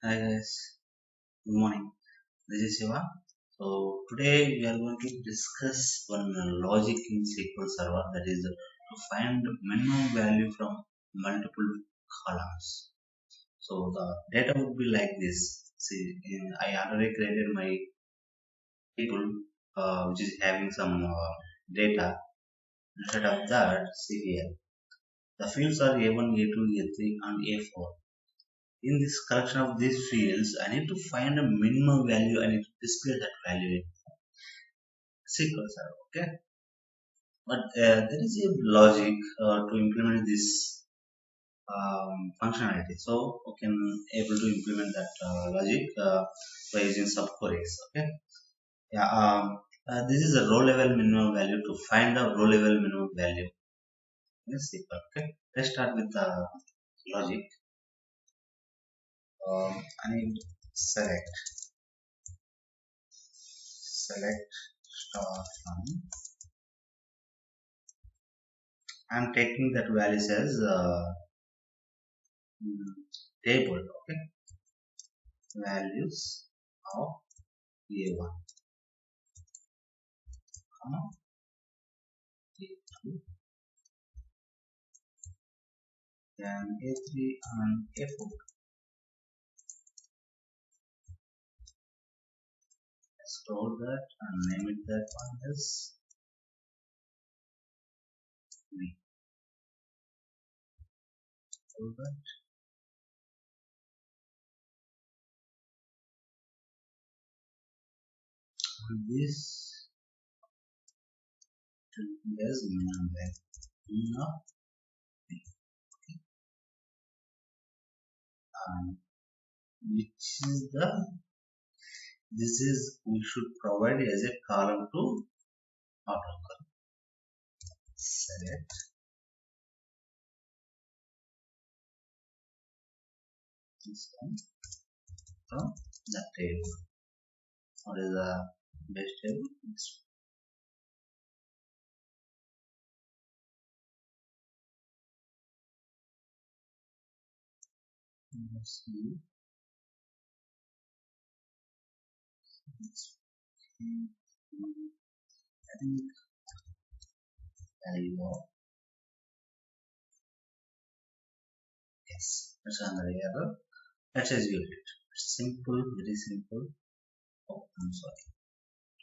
Hi guys, good morning. This is Shiva. So today we are going to discuss one logic in SQL Server, that is to find minimum value from multiple columns. So the data would be like this. See, I already created my table which is having some data. Instead of that, see here. The fields are A1, A2, A3 and A4. In this collection of these fields, I need to find a minimum value. I need to display that value in SQL Server. Okay, but there is a logic to implement this functionality. So we can able to implement that logic by using subqueries. Okay, yeah. This is a row level minimum value to find the row level minimum value in SQL. Okay, let's start with the logic. I need select star from. I'm taking that values as table. Okay, values of a1, comma a2, then a3 and a4. Store that and name it that one as v. Store that. And this should be as minimum value of v. And which is the this is we should provide as a column to outer column. Select this one from the table. What is the base table? Let's see. I think value of yes. That's another error. Let's execute it. It's simple, very simple. Oh, I'm sorry.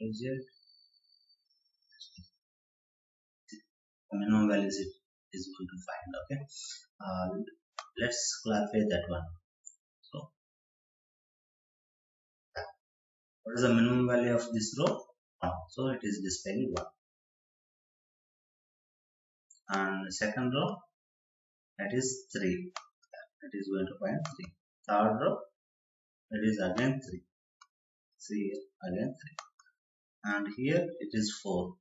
Reject minimum values it is equal to find. Okay. Let's clarify that one. So, what is the minimum value of this row? 1. So it is displaying 1. And second row, that is 3. It is going to find 3. Third row, it is again 3. See here, again 3. And here it is 4.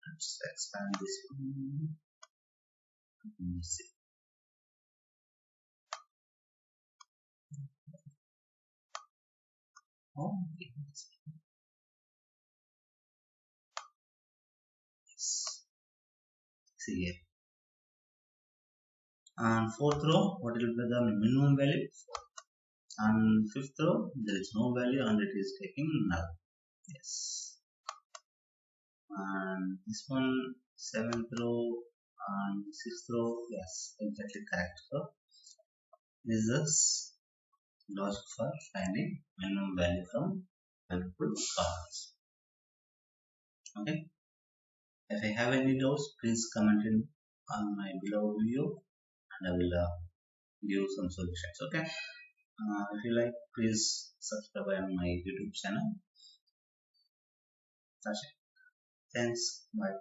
Let's expand this one. Let me see. Oh, yes. See here. And fourth row, what will be the minimum value? 4. And fifth row, there is no value and it is taking null. Yes. And this one, seventh row and sixth row, yes, exactly correct. So this is logic for finding minimum value from multiple columns. Okay. If I have any doubts, please comment in on my below video and I will give some solutions. Okay. If you like, please subscribe on my YouTube channel. That's it. Thanks. Bye.